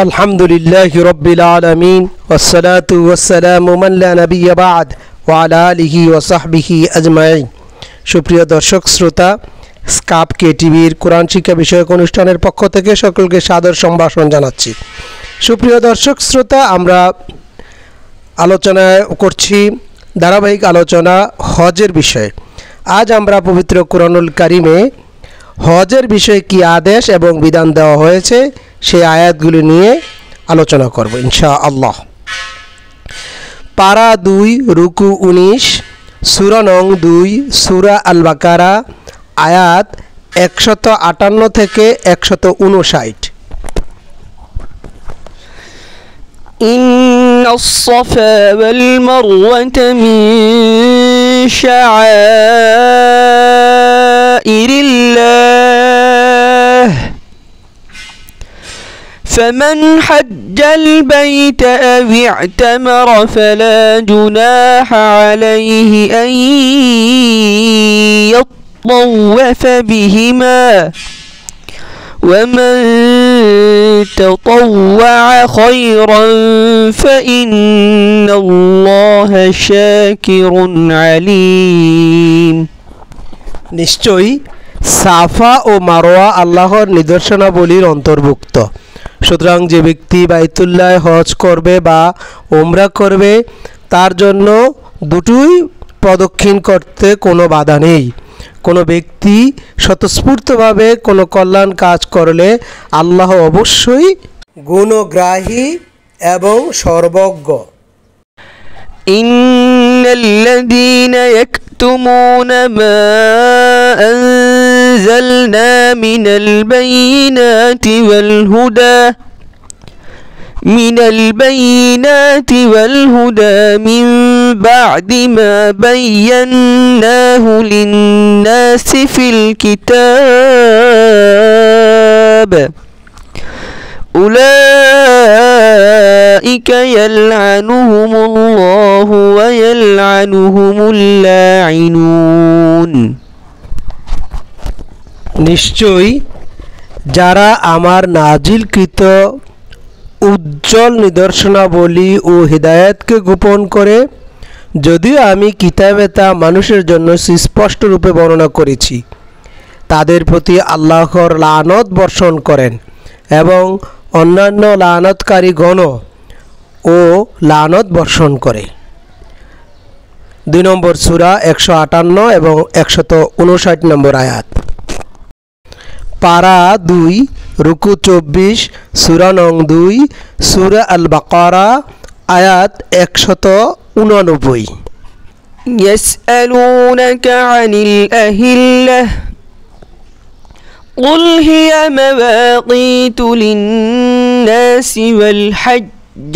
আলহামদুলিল্লাহি রাব্বিল আলামিন ওয়াসসালাতু ওয়াসসালামু মান লা নাবিয়্যা বা'দ ওয়া আলা আলিহি ওয়া সাহবিহি আজমাইন। সুপ্রিয় দর্শক শ্রোতা, স্কাপ কেটিভির কোরআন শিক্ষা বিষয়ক অনুষ্ঠানের পক্ষ থেকে সকলকে সাদর সম্ভাষণ জানাচ্ছি। সুপ্রিয় দর্শক শ্রোতা, আমরা আলোচনা করছি ধারাবাহিক আলোচনা হজের বিষয়ে। আজ আমরা পবিত্র কুরআনুল কারিমে হজের বিষয়ে কি আদেশ এবং বিধান দেওয়া হয়েছে সেই আয়াতগুলি নিয়ে আলোচনা করব ইনশাআল্লাহ। পারা 2 রুকু 19, সূরা নং 2 সূরা আল বাকারা, আয়াত 158 থেকে 159। ইন্নাস সাফা ওয়াল মারওয়াতা মিন শাআইরিল্লাহ فمن حج البيت أو اعتمر فلا جناح عليه أن يطوف بهما ومن تطوع خيرا فإن الله شاكر عليم। নিশ্চয়ই সাফা ও মারওয়া আল্লাহর নিদর্শনাবলীর অন্তর্ভুক্ত। সুতরাং যে ব্যক্তি বাইতুল্লাহ হজ করবে বা উমরা করবে তার জন্য দুটোই প্রদক্ষিণ করতে কোনো বাধা নেই। কোনো ব্যক্তি স্বতঃস্ফূর্তভাবে কোনো কল্যাণ কাজ করলে আল্লাহ অবশ্যই গুণগ্রাহী এবং সর্বজ্ঞ। ইন্নাল্লাযীনা ইয়াকতুমুনা মা أنزلنا من البينات والهدى من بعد ما بيناه للناس في الكتاب أولئك يلعنهم الله ويلعنهم اللاعنون। নিশ্চয়ই যারা আমার নাজিলকৃত উজ্জ্বল নিদর্শনাবলী ও হিদায়াতকে গোপন করে, যদিও আমি কিতাবে তা মানুষের জন্য সুস্পষ্ট রূপে বর্ণনা করেছি, তাদের প্রতি আল্লাহর লানত বর্ষণ করেন এবং অন্যান্য লানতকারীগণও ও লানত বর্ষণ করে। 2 নম্বর সূরা 158 এবং 159 নম্বর আয়াত। পারা 2 রুকু 24, সূরা নং 2 সূরা আল বাকারা, আয়াত 189। ইয়াসআলুনাকা আনিল আহিল্লাহ قل هي مواقيت للناس والحج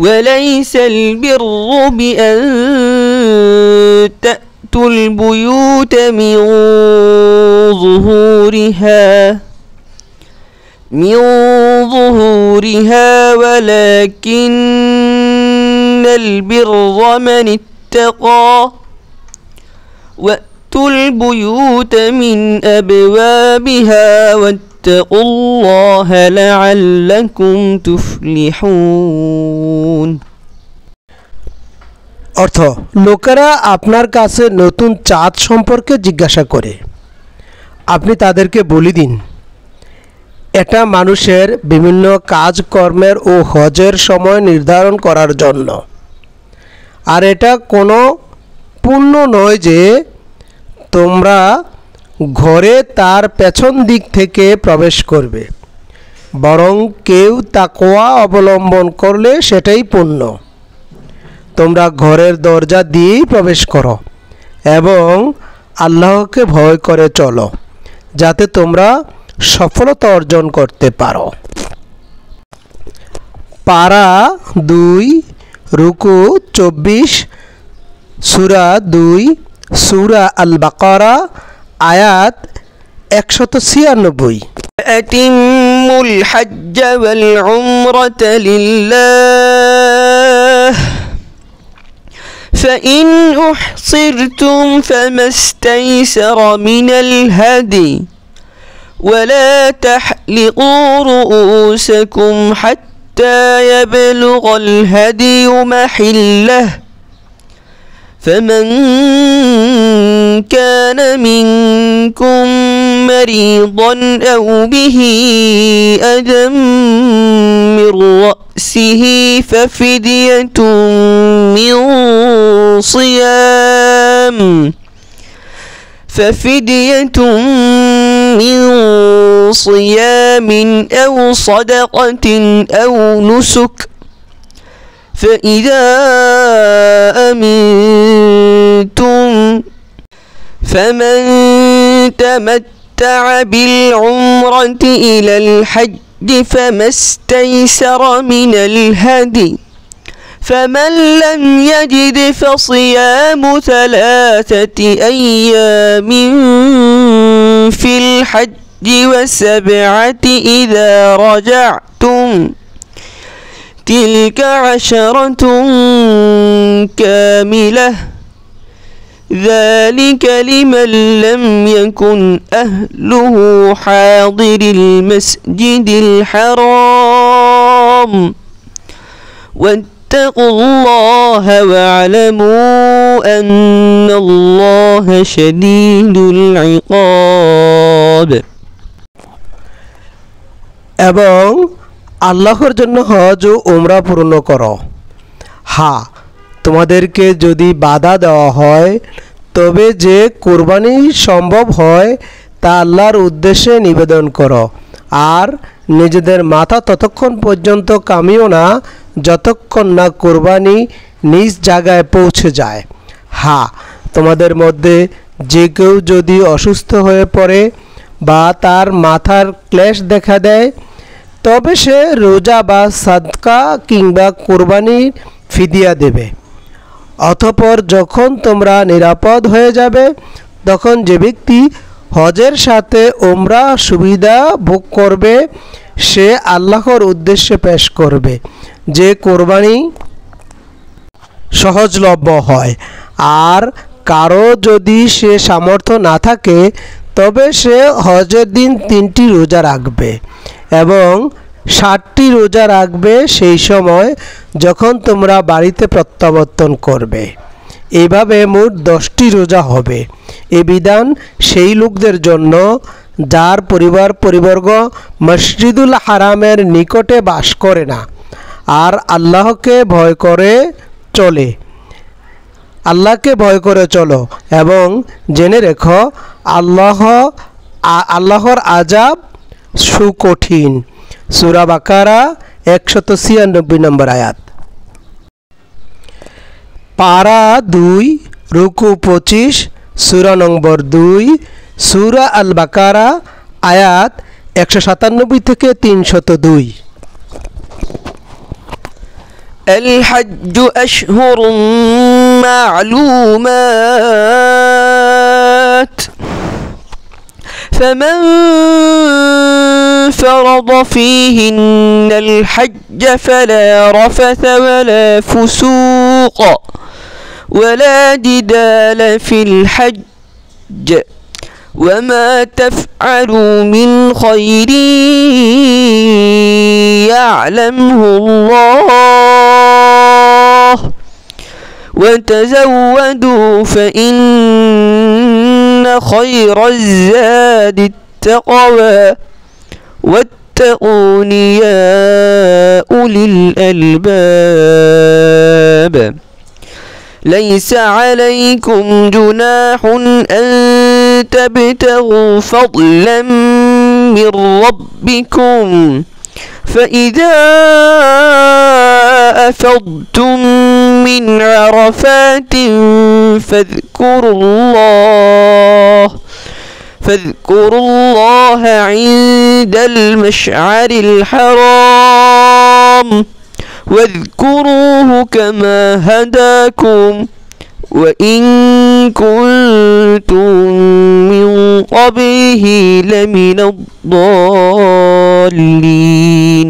وليس البر بأن تأتوا البيوت من ظهورها ولكن البر من اتقى وأتوا البيوت من أبوابها واتقوا الله لعلكم تفلحون। অর্থ, লোকেরা আপনার কাছে নতুন চাঁদ সম্পর্কে জিজ্ঞাসা করে, আপনি তাদেরকে বলে দিন, এটা মানুষের বিভিন্ন কাজকর্মের ও হজের সময় নির্ধারণ করার জন্য, আর এটা কোনো পুণ্য নয় যে তোমরা ঘরে তার পেছন দিক থেকে প্রবেশ করবে, বরং কেউ তাকওয়া অবলম্বন করলে সেটাই পুণ্য। তোমরা ঘরের দরজা দিয়েই প্রবেশ করো এবং আল্লাহকে ভয় করে চলো, যাতে তোমরা সফলতা অর্জন করতে পারো। পারা 2 রুকু 24, সূরা 2 সূরা আল বাকারা, আয়াত 196। আতিমুল হজ্জ ওয়াল উমরাতা লিল্লাহ فإن أحصرتم فما استيسر من الهدي ولا تحلقوا رؤوسكم حتى يبلغ الهدي محله فمن كان منكم مريضا أو به أذى من رأسه ففدية من صيام أو صدقة أو نسك فإذا أمنتم فمن تمتع بالعمرة إلى الحج فما استيسر من الهدي فمن لم يجد فصيام 3 أيام في الحج و7 إذا رجعتم تلك 10 كاملة ذلك لمن لم يكن أهله حاضر المسجد الحرام واتقوا الله واعلموا أن الله شديد العقاب এবং আল্লাহর জন্য হজ ও উমরা পূর্ণ করো। হ্যাঁ, তোমাদেরকে যদি বাধা দেওয়া হয় তবে যে কোরবানি সম্ভব হয় তা আল্লাহর উদ্দেশ্যে নিবেদন করো আর নিজেদের মাথা ততক্ষণ পর্যন্ত কামিও না যতক্ষণ না কোরবানি নিজ জায়গায় পৌঁছে যায়। হ্যাঁ, তোমাদের মধ্যে যে কেউ যদি অসুস্থ হয়ে পড়ে বা তার মাথার ক্লেশ দেখা দেয় তবে সে রোজা বা সাদকা কিংবা কোরবানির ফিদিয়া দেবে। অতঃপর যখন তোমরা নিরাপদ হয়ে যাবে তখন যে ব্যক্তি হজের সাথে উমরা সুবিধা ভোগ করবে সে আল্লাহর উদ্দেশ্যে পেশ করবে যে কোরবানি সহজলভ্য হয়। আর কারো যদি সে সামর্থ্য না থাকে তবে সে হজের দিন 3টি রোজা রাখবে এবং 60টি রোজা রাখবে সেই সময় যখন তোমরা বাড়িতে প্রত্যাবর্তন করবে। এইভাবে মোট 10টি রোজা হবে। এই বিধান সেই লোকদের জন্য যার পরিবর্গ মসজিদুল হারামের নিকটে বাস করে না আর আল্লাহকে ভয় করে চলো এবং জেনে রেখো আল্লাহর আযাব সুকঠিন। সূরা বাকারা 196 নম্বর আয়াত। পারা 2 রুকু 25 সূরা নম্বর 2 সূরা আল বাকারা আয়াত 197 থেকে 302। الحج أشهر معلومات فمن فرض فيهن الحج فلا رفث ولا فسوق ولا جدال في الحج وما تفعلوا من خير يعلمه الله وتزودوا فإن خير الزاد التقوى واتقون يا أولي الألباب ليس عليكم جناح أن تبتغوا فضلا من ربكم فإذا أفضتم من عرفات فاذكروا الله عند المشعر الحرام واذكروه كما هداكم وإن كنتم من قبله لمن الضالين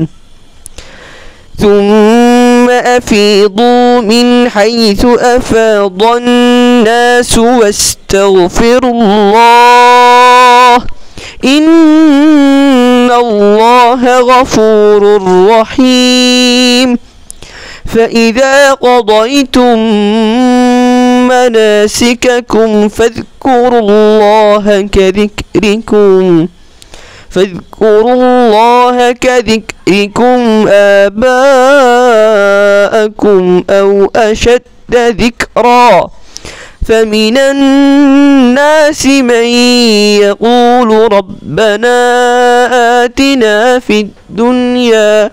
ثم أفيضوا من حيث أفاض الناس واستغفروا الله إن الله غفور رحيم فإذا قضيتم مناسككم فاذكروا الله كذكركم آباءكم أو أشد ذكرا فمن الناس من يقول ربنا آتنا في الدنيا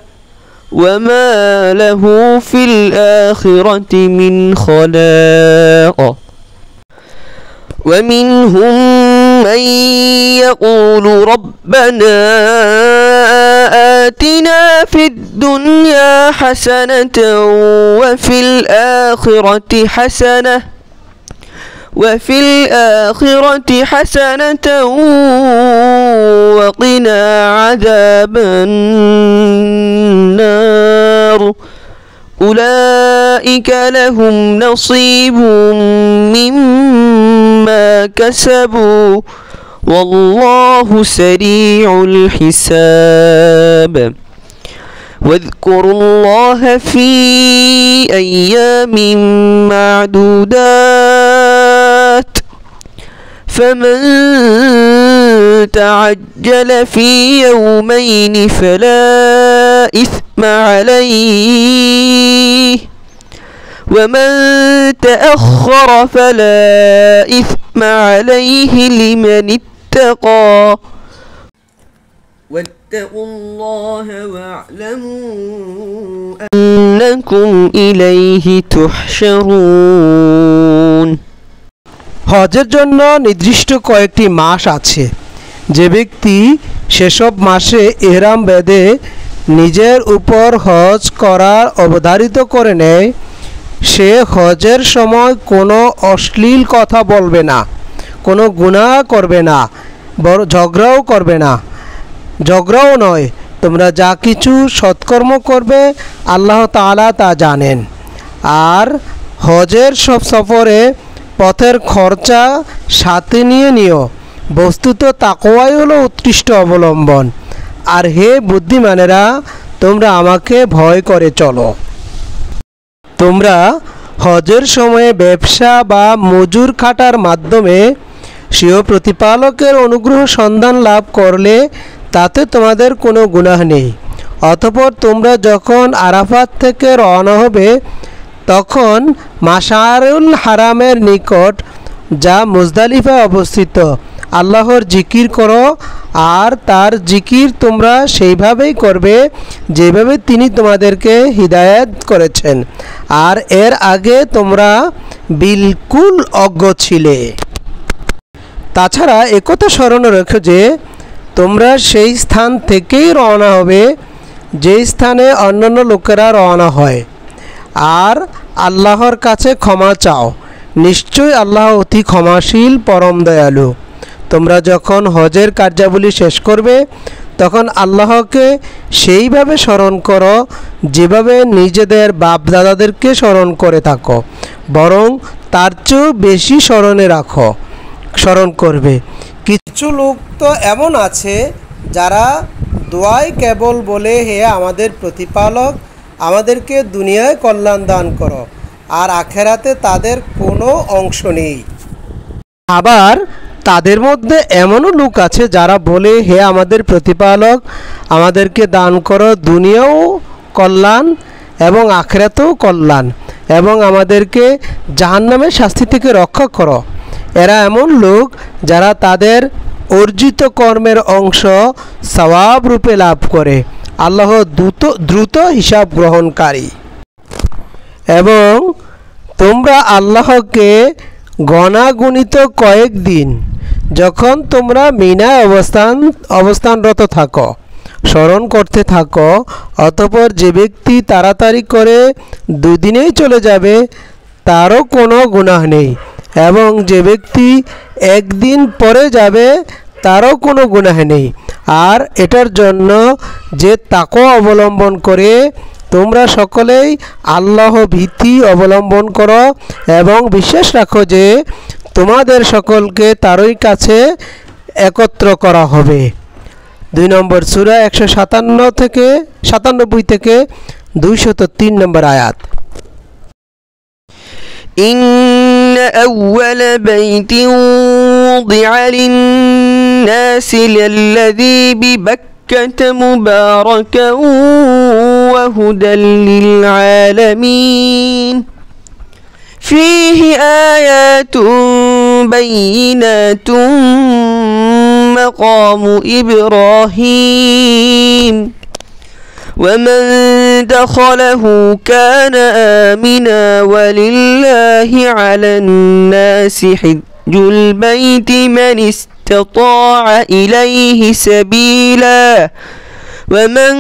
وما له في الآخرة من خلاق ومنهم من يقول ربنا آتنا في الدنيا حسنة وفي الآخرة حسنة وقنا عذاب النار أولئك لهم نصيب مما كسبوا والله سريع الحساب واذكروا الله في أيام معدودات فمن تعجل في يومين فلا إثم عليه ومن تأخر فلا إثم عليه لمن اتقى واتقوا الله واعلموا أنكم إليه تحشرون হজের জন্য নির্দিষ্ট কয়েকটি মাস আছে। যে ব্যক্তি সেসব মাসে ইহরাম বেঁধে নিজের উপর হজ করার অবধারিত করে নেয়, সে হজের সময় কোনো অশ্লীল কথা বলবে না, কোনো গুনাহ করবে না, ঝগড়াও করবে না। ঝগড়াও নয়, তোমরা যা কিছু সৎকর্ম করবে আল্লাহ তাআলা তা জানেন। আর হজের সব সফরে পথের খরচা সাথে নিয়ে নিও। বস্তুত তাকওয়াই হলো উৎকৃষ্ট অবলম্বন। আর হে বুদ্ধিমানেরা, তোমরা আমাকে ভয় করে চলো। তোমরা হজের সময়ে ব্যবসা বা মজুর খাটার মাধ্যমে স্বীয় প্রতিপালকের অনুগ্রহ সন্ধান লাভ করলে তাতে তোমাদের কোনো গুনাহ নেই। অতঃপর তোমরা যখন আরাফাত থেকে রওনা হবে তখন মাশআরুল হারামের নিকট, যা মুজদালিফায় অবস্থিত, আল্লাহর জিকির করো। আর তার জিকির তোমরা সেইভাবেই করবে যেভাবে তিনি তোমাদেরকে হিদায়াত করেছেন, আর এর আগে তোমরা বিলকুল অজ্ঞ ছিলে। তাছাড়া একথা স্মরণে রেখো যে তোমরা সেই স্থান থেকেই রওনা হবে যে স্থানে অন্যান্য লোকেরা রওনা হয়। আর আল্লাহর কাছে ক্ষমা চাও, নিশ্চয়ই আল্লাহ অতি ক্ষমাশীল, পরম দয়ালু। তোমরা যখন হজের কার্যাবলী শেষ করবে তখন আল্লাহকে সেইভাবে স্মরণ করো যেভাবে নিজেদের বাপদাদাদেরকে স্মরণ করে থাকো, বরং তার চেয়েও বেশি স্মরণ করবে। কিছু লোক তো এমন আছে যারা দোয়ায় কেবল বলে, হে আমাদের প্রতিপালক, আমাদেরকে দুনিয়ায় কল্যাণ দান করো, আর আখেরাতে তাদের কোনো অংশ নেই। আবার তাদের মধ্যে এমনও লোক আছে যারা বলে, হে আমাদের প্রতিপালক, আমাদেরকে দান করো দুনিয়াও কল্যাণ এবং আখেরাতেও কল্যাণ, এবং আমাদেরকে জাহান্নামের শাস্তি থেকে রক্ষা করো। এরা এমন লোক যারা তাদের অর্জিত কর্মের অংশ সওয়াব রূপে লাভ করে। আল্লাহ দ্রুত হিসাব গ্রহণকারী। এবং তোমরা আল্লাহকে গণাগুণিত কয়েকদিন যখন তোমরা মিনায় অবস্থানরত থাকো স্মরণ করতে থাকো। অতঃপর যে ব্যক্তি তাড়াতাড়ি করে দুদিনেই চলে যাবে তারও কোনো গুনাহ নেই, এবং যে ব্যক্তি একদিন পরে যাবে তারও কোনো গুনাহ নেই। আর এটার জন্য যে তাকওয়া অবলম্বন করে, তোমরা সকলেই আল্লাহ ভীতি অবলম্বন করো এবং বিশ্বাস রাখো যে তোমাদের সকলকে তারই কাছে একত্র করা হবে। 2 নম্বর সূরা 197 থেকে 203 নম্বর আয়াত। إن أول بيت وضع للناس للذي ببكة مباركا وهدى للعالمين فيه آيات بينات مقام إبراهيم ومن دخله كان آمنا ولله على الناس حج البيت من استطاع إليه سبيلا ومن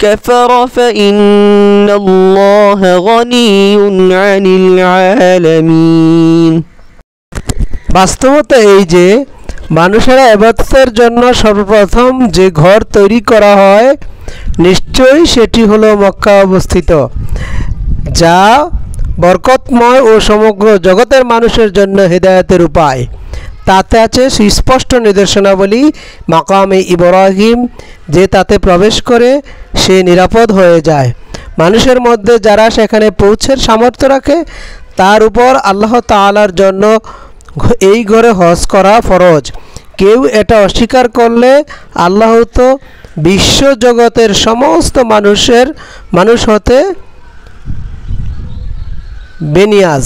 كفر فإن الله غني عن العالمين। বাস্তবতা এই যে মানুষেরা ইবাদতের জন্য সর্বপ্রথম যে ঘর তৈরি করা হয় নিশ্চয়ই সেটি হলো মক্কা অবস্থিত, যা বরকতময় ও সমগ্র জগতের মানুষের জন্য হেদায়েতের উপায়। তাতে আছে সুস্পষ্ট নির্দেশনাবলী মাকামে ইব্রাহিম, যে তাতে প্রবেশ করে সে নিরাপদ হয়ে যায়। মানুষের মধ্যে যারা সেখানে পৌঁছার সামর্থ্য রাখে তার উপর আল্লাহ তাআলার জন্য এই ঘরে হজ করা ফরজ। কেউ এটা অস্বীকার করলে আল্লাহ তো বিশ্ব জগতের সমস্ত মানুষ হতে বেনিয়াজ।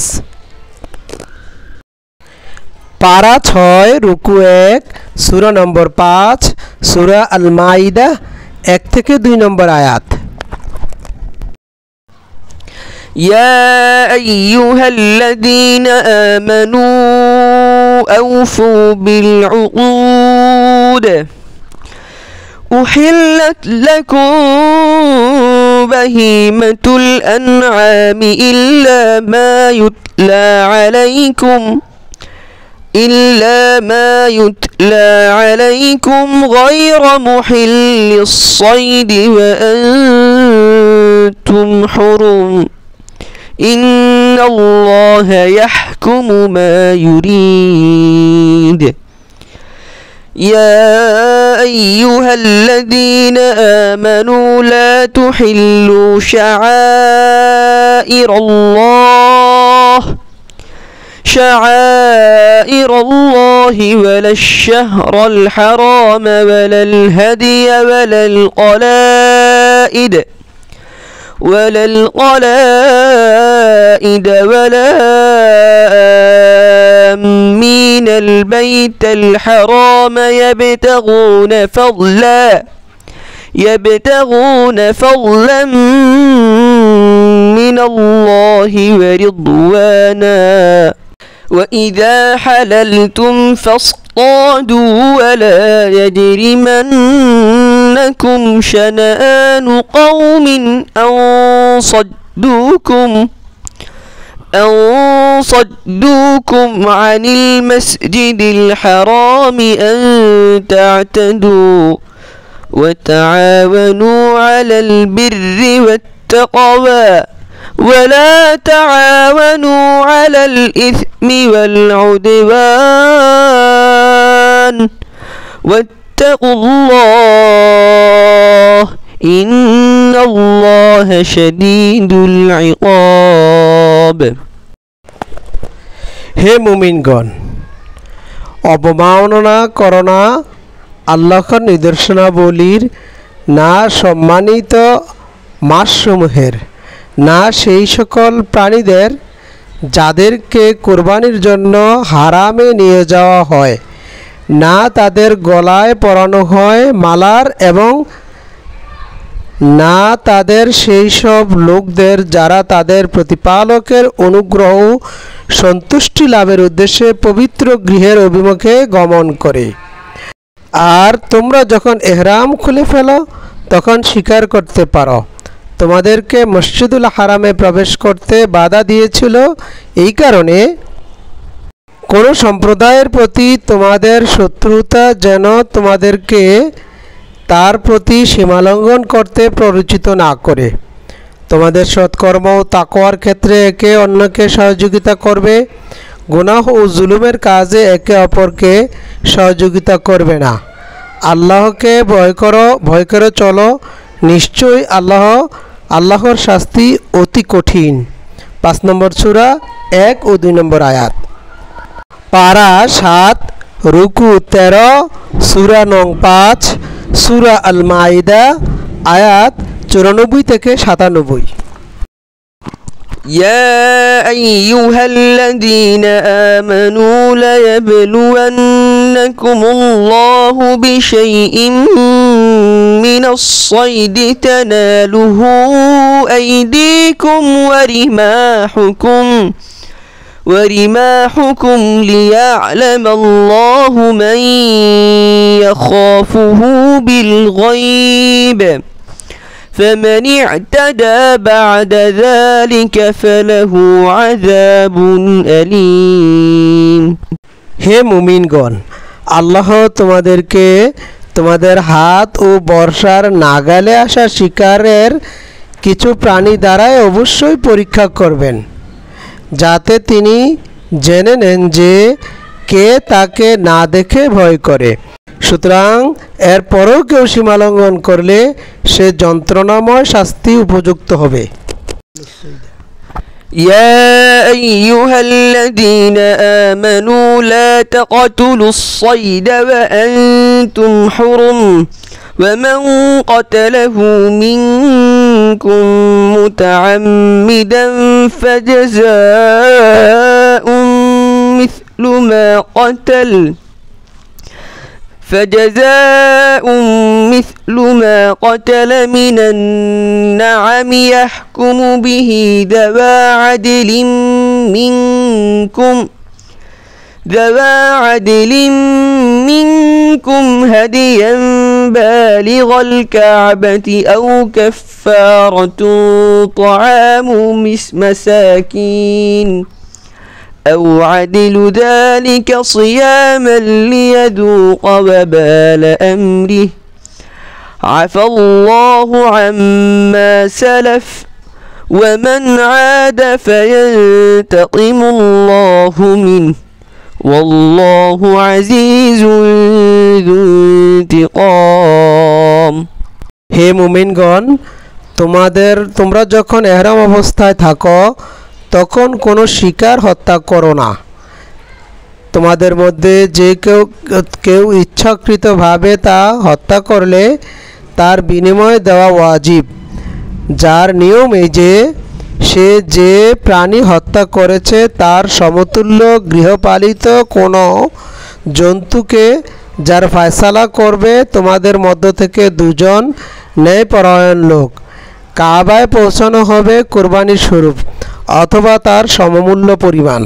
পারা 6 রুকু 1 সূরা নম্বর 5 সূরা আল মাইদা 1 থেকে 2 নম্বর আয়াত। يا أيها الذين آمنوا أوفوا بالعقود أحلت لكم بهيمة الأنعام إلا ما يتلى عليكم غير محل الصيد وأنتم حرم إن الله يحكم ما يريد يا أيها الذين آمنوا لا تحلوا شعائر الله ولا الشهر الحرام ولا الهدي ولا القلائد ولا آمين البيت الحرام يبتغون فضلا من الله ورضوانا وإذا حللتم فاصطادوا ولا يجرمنكم شنآن قوم أن صدوكم عن المسجد الحرام أن تعتدوا وتعاونوا على البر والتقوى ولا تعاونوا على الإثم والعدوان واتقوا الله إن الله شديد العقاب। হে মুমিনগণ, অবমাননা করোনা আল্লাহর নিদর্শনাবলীর, না সম্মানিত মাসসমূহের, না সেই সকল প্রাণীদের যাদেরকে কোরবানির জন্য হারামে নিয়ে যাওয়া হয়, না তাদের গলায় পরানো হয় মালার, এবং না তাদের সেই সব লোকদের যারা তাদের প্রতিপালকের অনুগ্রহ ও সন্তুষ্টি লাভের উদ্দেশ্যে পবিত্র গৃহের অভিমুখে গমন করে। আর তোমরা যখন এহরাম খুলে ফেলো তখন শিকার করতে পারো। তোমাদেরকে মসজিদুল হারামে প্রবেশ করতে বাধা দিয়েছিল এই কারণে কোনো সম্প্রদায়ের প্রতি তোমাদের শত্রুতা যেন তোমাদেরকে তার প্রতি সীমালঙ্ঘন করতে প্ররোচিত না করে। তোমাদের সৎকর্ম ও তাকওয়ার ক্ষেত্রে একে অন্যকে সহযোগিতা করবে, গুনাহ ও জুলুমের কাজে একে অপরকে সহযোগিতা করবে না। আল্লাহকে ভয় করে চলো, নিশ্চয়ই আল্লাহর শাস্তি অতি কঠিন। 5 নম্বর সূরা 1 ও 2 নম্বর আয়াত। পারা 7 রুকু 13 সূরা নং 5 সূরা আল মাইদা আয়াত 94 থেকে 97। يا أيها الذين آمنوا ليبلونكم الله بشيء من الصيد تناله أيديكم ورماحكم ليعلم الله من يخافه بالغيب فمن اعتدى بعد ذلك فله عذاب أليم। হে মুমিনগণ, আল্লাহ তোমাদেরকে তোমাদের হাত ও বর্ষার নাগালে আসা শিকারের কিছু প্রাণী দ্বারাই অবশ্যই পরীক্ষা করবেন, যাতে তিনি জেনে নেন যে কে তাকে না দেখে ভয় করে। সুতরাং এরপরও কেউ সীমালঙ্ঘন করলে সে যন্ত্রণাময় শাস্তি উপযুক্ত হবে। يا أيها الذين آمنوا لا تقتلوا الصيد وأنتم حرم ومن قتله منكم متعمدا فجزاء مثل ما قتل من النعم يحكم به ذوى عدل منكم هديا بالغ الكعبة أو كفارة طعام مساكين أو عدل ذلك صياما ليذوق وبال أمره عفى الله عما سلف ومن عاد فينتقم الله منه والله عزيز ذو انتقام। হে মুমিনগণ, তোমরা যখন ইহরাম অবস্থায় থাকো তখন কোনো শিকার হত্যা করো না। তোমাদের মধ্যে যে কেউ ইচ্ছাকৃতভাবে তা হত্যা করলে তার বিনিময় দেওয়া ওয়াজিব, যার নিয়ম এই যে সে যে প্রাণী হত্যা করেছে তার সমতুল্য গৃহপালিত কোনো জন্তুকে যার ফয়সালা করবে তোমাদের মধ্য থেকে 2 জন ন্যায়পরায়ণ লোক কাবায় পৌঁছানো হবে কুরবানির স্বরূপ অথবা তার সমমূল্য পরিমাণ।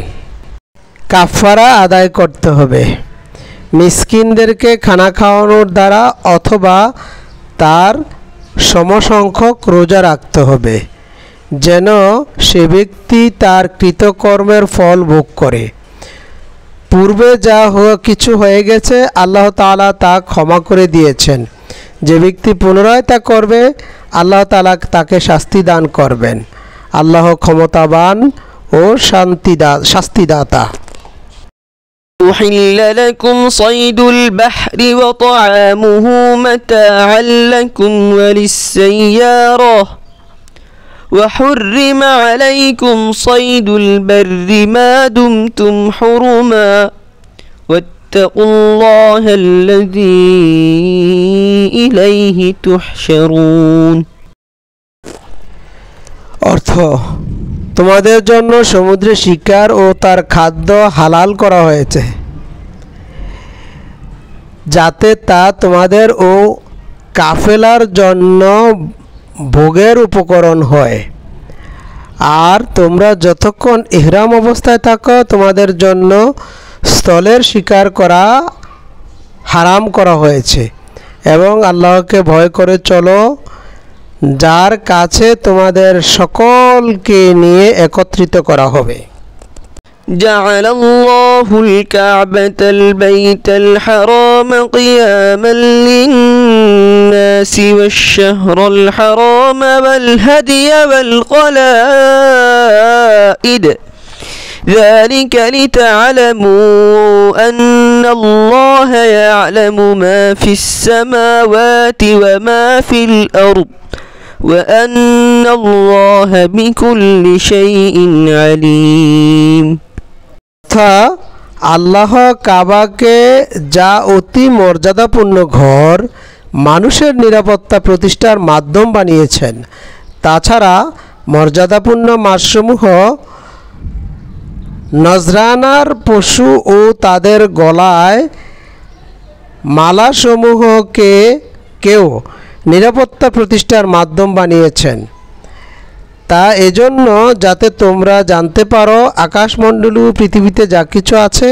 কাফারা আদায় করতে হবে, মিসকিনদেরকে খানা খাওয়ানোর দ্বারা অথবা তার সমসংখ্যক রোজা রাখতে হবে, যেন সে ব্যক্তি তার কৃতকর্মের ফল ভোগ করে। পূর্বে যা কিছু হয়ে গেছে আল্লাহ তাআলা তা ক্ষমা করে দিয়েছেন। যে ব্যক্তি পুনরায় তা করবে আল্লাহ তাআলা তাকে শাস্তি দান করবেন। আল্লাহ ক্ষমতাবান ও শাস্তিদাতা। أحل لكم صيد البحر وطعامه متاعا لكم وللسيارة وحرم عليكم صيد البر ما دمتم حرما واتقوا الله الذي إليه تحشرون। অর্থ, তোমাদের জন্য সমুদ্রে শিকার ও তার খাদ্য হালাল করা হয়েছে, যাতে তা তোমাদের ও কাফেলার জন্য ভোগের উপকরণ হয়। আর তোমরা যতক্ষণ ইহরাম অবস্থায় থাকো তোমাদের জন্য স্থলের শিকার করা হারাম করা হয়েছে এবং আল্লাহকে ভয় করে চলো, যার কাছে তোমাদের সকলকে নিয়ে একত্রিত করা হবে। جعل الله الكعبة البيت الحرام قياما للناس والشهر الحرام والهدي والقلائد ذلك لتعلموا أن الله يعلم ما في السماوات وما في الأرض وأن الله بكل شيء عليم. আল্লাহ কাবাকে যা অতি মর্যাদাপূর্ণ ঘর মানুষের নিরাপত্তা প্রতিষ্ঠার মাধ্যম বানিয়েছেন, তাছাড়া মর্যাদাপূর্ণ মাসসমূহ নজরানার পশু ও তাদের গলায় মালাসমূহকে কেউ নিরাপত্তা প্রতিষ্ঠার মাধ্যম বানিয়েছেন, তা এজন্য যাতে তোমরা জানতে পারো আকাশমণ্ডল ও পৃথিবীতে যা কিছু আছে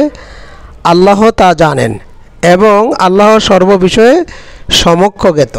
আল্লাহ তা জানেন এবং আল্লাহ সর্ববিষয়ে সমক্ষ জ্ঞাত।